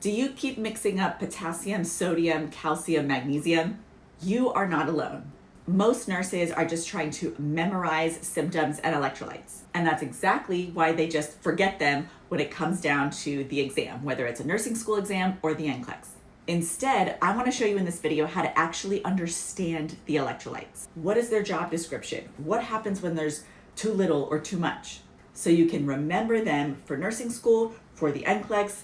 Do you keep mixing up potassium, sodium, calcium, magnesium? You are not alone. Most nurses are just trying to memorize symptoms and electrolytes. And that's exactly why they just forget them when it comes down to the exam, whether it's a nursing school exam or the NCLEX. Instead, I want to show you in this video how to actually understand the electrolytes. What is their job description? What happens when there's too little or too much? So you can remember them for nursing school, for the NCLEX,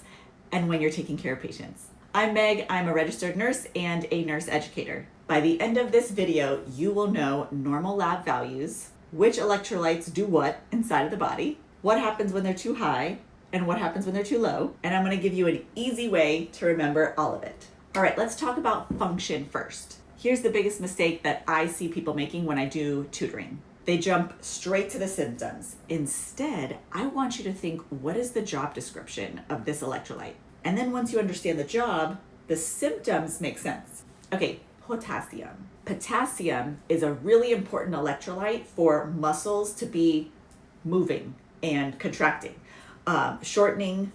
and when you're taking care of patients. I'm Meg, I'm a registered nurse and a nurse educator. By the end of this video, you will know normal lab values, which electrolytes do what inside of the body, what happens when they're too high, and what happens when they're too low. And I'm gonna give you an easy way to remember all of it. All right, let's talk about function first. Here's the biggest mistake that I see people making when I do tutoring. They jump straight to the symptoms. Instead, I want you to think, what is the job description of this electrolyte? And then once you understand the job, the symptoms make sense. Okay, potassium. Potassium is a really important electrolyte for muscles to be moving and contracting, shortening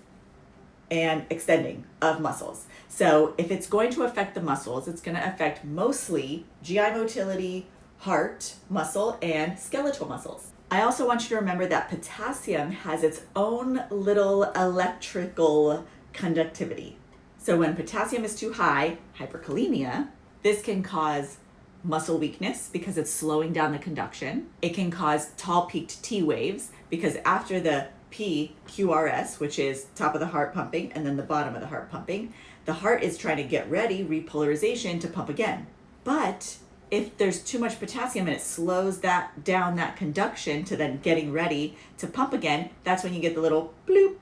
and extending of muscles. So if it's going to affect the muscles, it's going to affect mostly GI motility, heart muscle, and skeletal muscles. I also want you to remember that potassium has its own little electrical conductivity. So when potassium is too high, hyperkalemia, this can cause muscle weakness because it's slowing down the conduction. It can cause tall peaked T waves because after the PQRS, which is top of the heart pumping and then the bottom of the heart pumping, the heart is trying to get ready, repolarization, to pump again. But if there's too much potassium and it slows that down, that conduction to then getting ready to pump again, that's when you get the little bloop,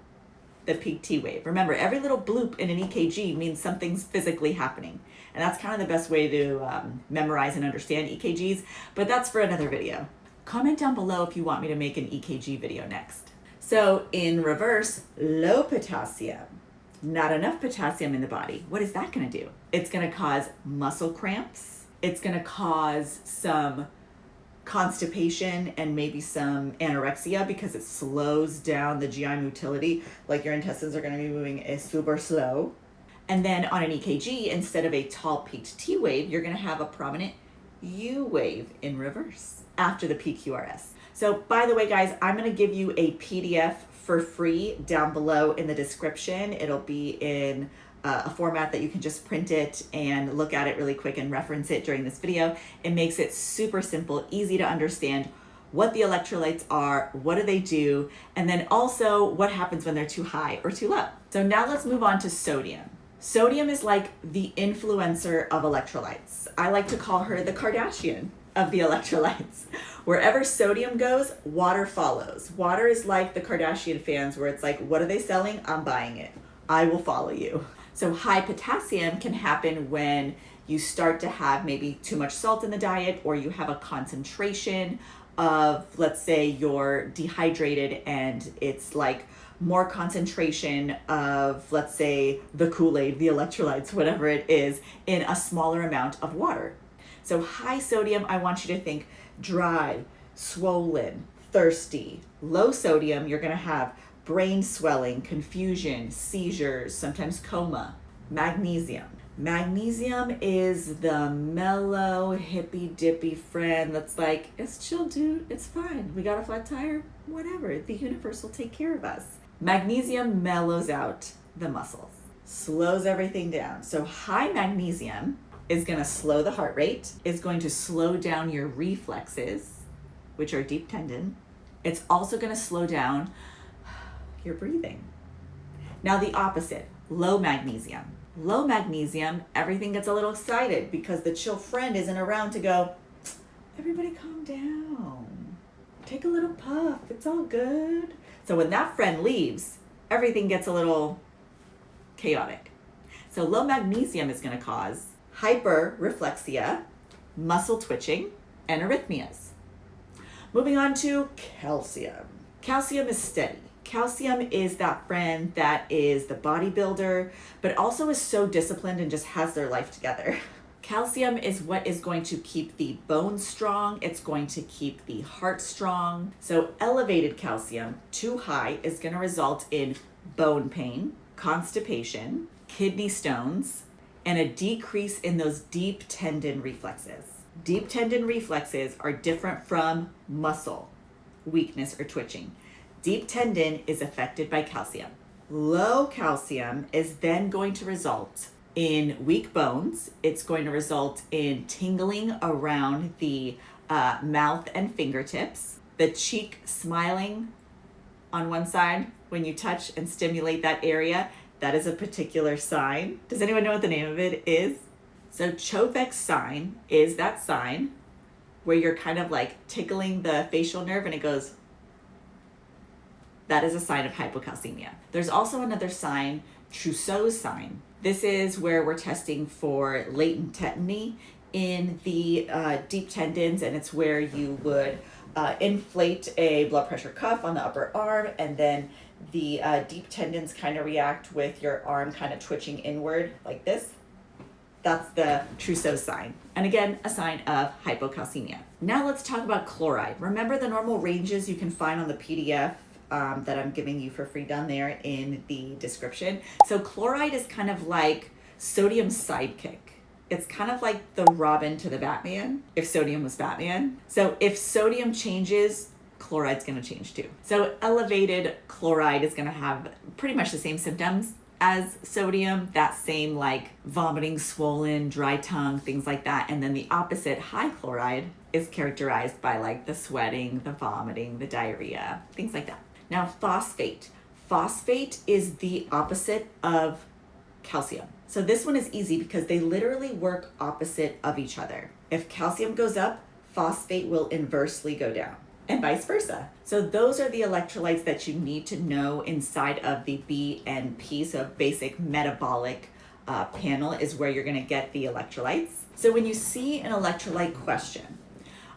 the peak T wave. Remember, every little bloop in an EKG means something's physically happening. And that's kind of the best way to memorize and understand EKGs, but that's for another video. Comment down below if you want me to make an EKG video next. So in reverse, low potassium, not enough potassium in the body. What is that gonna do? It's gonna cause muscle cramps. It's gonna cause some constipation and maybe some anorexia because it slows down the GI motility, like your intestines are gonna be moving super slow. And then on an EKG, instead of a tall peaked T wave, you're gonna have a prominent U wave in reverse after the PQRS. So by the way, guys, I'm gonna give you a PDF for free down below in the description. It'll be in a format that you can just print it and look at it really quick and reference it during this video. It makes it super simple, easy to understand what the electrolytes are, what do they do, and then also what happens when they're too high or too low. So now let's move on to sodium. Sodium is like the influencer of electrolytes. I like to call her the Kardashian of the electrolytes. Wherever sodium goes, water follows. Water is like the Kardashian fans where it's like, what are they selling? I'm buying it. I will follow you. So high potassium can happen when you start to have maybe too much salt in the diet, or you have a concentration of, let's say you're dehydrated and it's like more concentration of, let's say, the Kool-Aid, the electrolytes, whatever it is, in a smaller amount of water. So high sodium, I want you to think dry, swollen, thirsty. Low sodium, you're gonna have brain swelling, confusion, seizures, sometimes coma. Magnesium. Magnesium is the mellow, hippy-dippy friend that's like, it's chill, dude, it's fine. We got a flat tire, whatever. The universe will take care of us. Magnesium mellows out the muscles, slows everything down. So high magnesium is gonna slow the heart rate, is going to slow down your reflexes, which are deep tendon. It's also gonna slow down your breathing. Now the opposite, low magnesium. Low magnesium, everything gets a little excited because the chill friend isn't around to go, everybody calm down. Take a little puff, it's all good. So when that friend leaves, everything gets a little chaotic. So low magnesium is gonna cause hyperreflexia, muscle twitching, and arrhythmias. Moving on to calcium. Calcium is steady. Calcium is that friend that is the bodybuilder, but also is so disciplined and just has their life together. Calcium is what is going to keep the bones strong. It's going to keep the heart strong. So elevated calcium, too high, is going to result in bone pain, constipation, kidney stones, and a decrease in those deep tendon reflexes. Deep tendon reflexes are different from muscle weakness or twitching. Deep tendon is affected by calcium. Low calcium is then going to result in weak bones. It's going to result in tingling around the mouth and fingertips, the cheek smiling on one side when you touch and stimulate that area. That is a particular sign. Does anyone know what the name of it is? So Choveck's sign is that sign where you're kind of like tickling the facial nerve and it goes. That is a sign of hypocalcemia. There's also another sign, Trousseau's sign. This is where we're testing for latent tetany in the deep tendons, and it's where you would inflate a blood pressure cuff on the upper arm, and then the deep tendons kind of react with your arm kind of twitching inward like this. That's the Trousseau sign. And again, a sign of hypocalcemia. Now let's talk about chloride. Remember the normal ranges you can find on the PDF that I'm giving you for free down there in the description. So chloride is kind of like sodium's sidekick. It's kind of like the Robin to the Batman, if sodium was Batman. So if sodium changes, chloride's gonna change too. So elevated chloride is gonna have pretty much the same symptoms as sodium, that same like vomiting, swollen, dry tongue, things like that. And then the opposite, high chloride, is characterized by like the sweating, the vomiting, the diarrhea, things like that. Now, phosphate. Phosphate is the opposite of calcium. So this one is easy because they literally work opposite of each other. If calcium goes up, phosphate will inversely go down, and vice versa. So those are the electrolytes that you need to know inside of the BNP. So basic metabolic panel is where you're gonna get the electrolytes. So when you see an electrolyte question,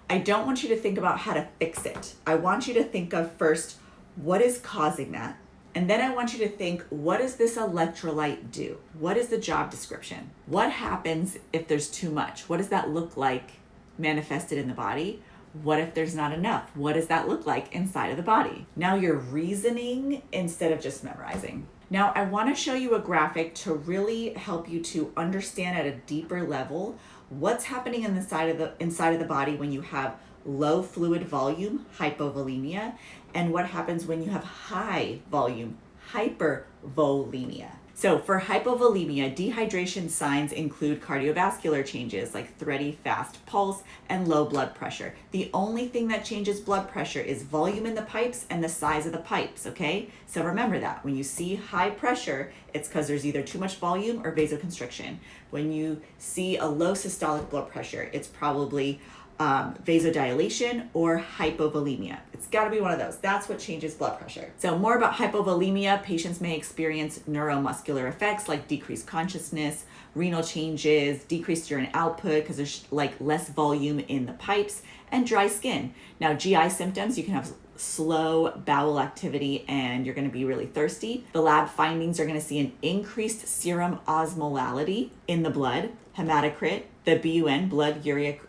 I don't want you to think about how to fix it. I want you to think of first, what is causing that? And then I want you to think, what does this electrolyte do? What is the job description? What happens if there's too much? What does that look like manifested in the body? What if there's not enough? What does that look like inside of the body? Now you're reasoning instead of just memorizing. Now I want to show you a graphic to really help you to understand at a deeper level what's happening inside of the body when you have low fluid volume, hypovolemia, and what happens when you have high volume, hypervolemia. So for hypovolemia, dehydration signs include cardiovascular changes like thready, fast pulse, and low blood pressure. The only thing that changes blood pressure is volume in the pipes and the size of the pipes, okay? So remember that. When you see high pressure, it's because there's either too much volume or vasoconstriction. When you see a low systolic blood pressure, it's probably vasodilation or hypovolemia. It's got to be one of those. That's what changes blood pressure. So more about hypovolemia, patients may experience neuromuscular effects like decreased consciousness, renal changes, decreased urine output because there's like less volume in the pipes, and dry skin. Now GI symptoms, you can have slow bowel activity and you're going to be really thirsty. The lab findings are going to see an increased serum osmolality in the blood, hematocrit, the BUN, blood urea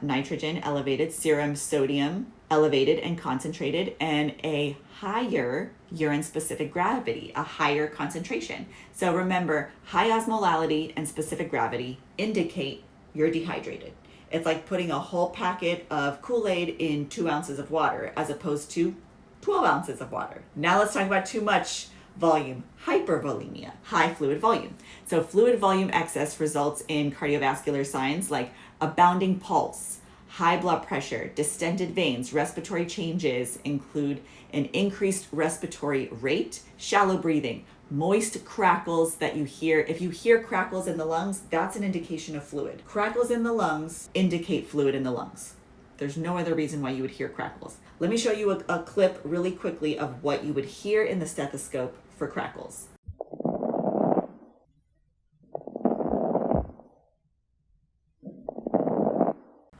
nitrogen elevated, serum sodium elevated and concentrated, and a higher urine specific gravity, a higher concentration. So remember, high osmolality and specific gravity indicate you're dehydrated. It's like putting a whole packet of Kool-Aid in 2 ounces of water as opposed to 12 ounces of water. Now let's talk about too much volume, hypervolemia, high fluid volume. So fluid volume excess results in cardiovascular signs like a bounding pulse, high blood pressure, distended veins. Respiratory changes include an increased respiratory rate, shallow breathing, moist crackles that you hear. If you hear crackles in the lungs, that's an indication of fluid. Crackles in the lungs indicate fluid in the lungs. There's no other reason why you would hear crackles. Let me show you a clip really quickly of what you would hear in the stethoscope for crackles.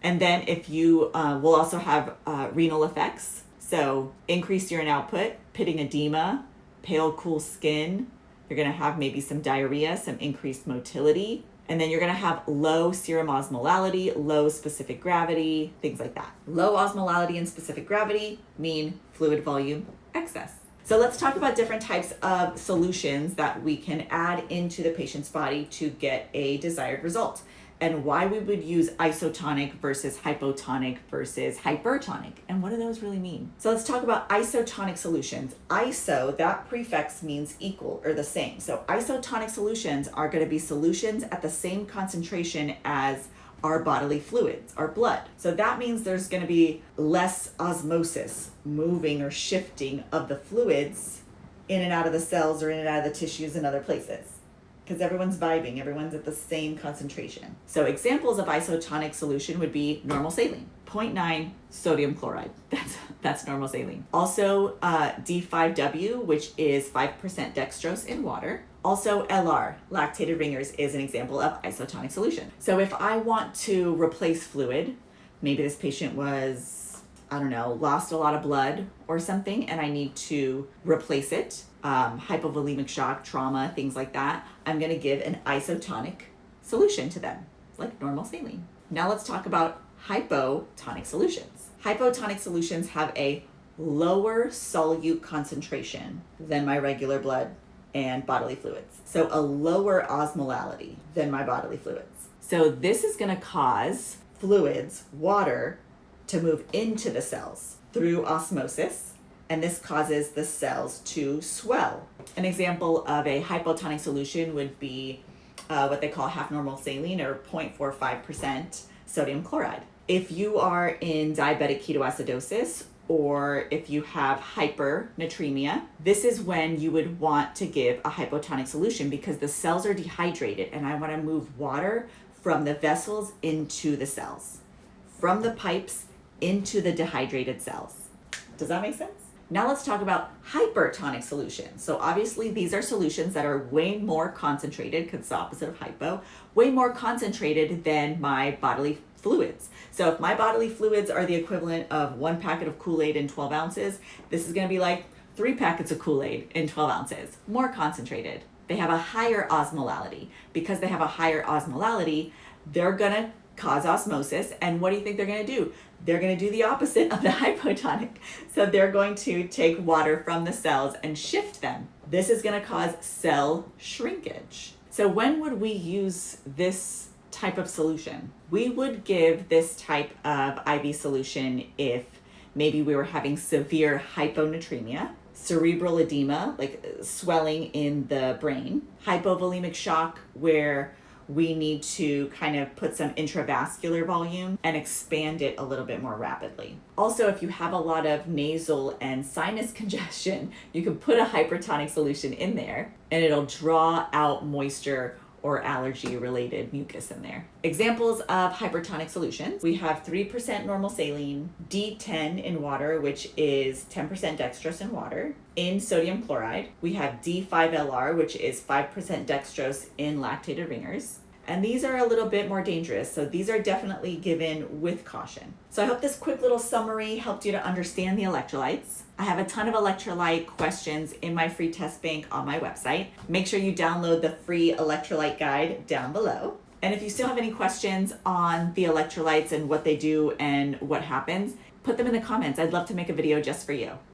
And then if you will also have renal effects. So increased urine output, pitting edema, pale, cool skin. You're going to have maybe some diarrhea, some increased motility. And then you're going to have low serum osmolality, low specific gravity, things like that. Low osmolality and specific gravity mean fluid volume excess. So let's talk about different types of solutions that we can add into the patient's body to get a desired result, and why we would use isotonic versus hypotonic versus hypertonic, and what do those really mean? So let's talk about isotonic solutions. Iso, that prefix means equal or the same. So isotonic solutions are going to be solutions at the same concentration as our bodily fluids, our blood. So that means there's going to be less osmosis, moving or shifting of the fluids in and out of the cells or in and out of the tissues and other places, because everyone's vibing, everyone's at the same concentration. So examples of isotonic solution would be normal saline, 0.9 sodium chloride. That's normal saline. Also D5W, which is 5% dextrose in water. Also LR, lactated ringers, is an example of isotonic solution. So if I want to replace fluid, maybe this patient was, I don't know, lost a lot of blood or something, and I need to replace it, hypovolemic shock, trauma, things like that, I'm gonna give an isotonic solution to them, like normal saline. Now let's talk about hypotonic solutions. Hypotonic solutions have a lower solute concentration than my regular blood and bodily fluids. So a lower osmolality than my bodily fluids. So this is gonna cause fluids, water, to move into the cells through osmosis, and this causes the cells to swell. An example of a hypotonic solution would be what they call half normal saline, or 0.45% sodium chloride. If you are in diabetic ketoacidosis, or if you have hypernatremia, this is when you would want to give a hypotonic solution, because the cells are dehydrated and I want to move water from the vessels into the cells, from the pipes into the dehydrated cells. Does that make sense? Now let's talk about hypertonic solutions. So obviously these are solutions that are way more concentrated, because it's the opposite of hypo, way more concentrated than my bodily fluids. So if my bodily fluids are the equivalent of 1 packet of Kool-Aid in 12 ounces, this is going to be like 3 packets of Kool-Aid in 12 ounces, more concentrated. They have a higher osmolality. Because they have a higher osmolality, they're going to cause osmosis. And what do you think they're going to do? They're going to do the opposite of the hypotonic. So they're going to take water from the cells and shift them. This is going to cause cell shrinkage. So when would we use this type of solution? We would give this type of IV solution if maybe we were having severe hyponatremia, cerebral edema, like swelling in the brain, hypovolemic shock, where we need to kind of put some intravascular volume and expand it a little bit more rapidly. Also, if you have a lot of nasal and sinus congestion, you can put a hypertonic solution in there and it'll draw out moisture or allergy-related mucus in there. Examples of hypertonic solutions: we have 3% normal saline, D10 in water, which is 10% dextrose in water, in sodium chloride. We have D5LR, which is 5% dextrose in lactated ringers. And these are a little bit more dangerous, so these are definitely given with caution. So I hope this quick little summary helped you to understand the electrolytes. I have a ton of electrolyte questions in my free test bank on my website. Make sure you download the free electrolyte guide down below. And if you still have any questions on the electrolytes and what they do and what happens, put them in the comments. I'd love to make a video just for you.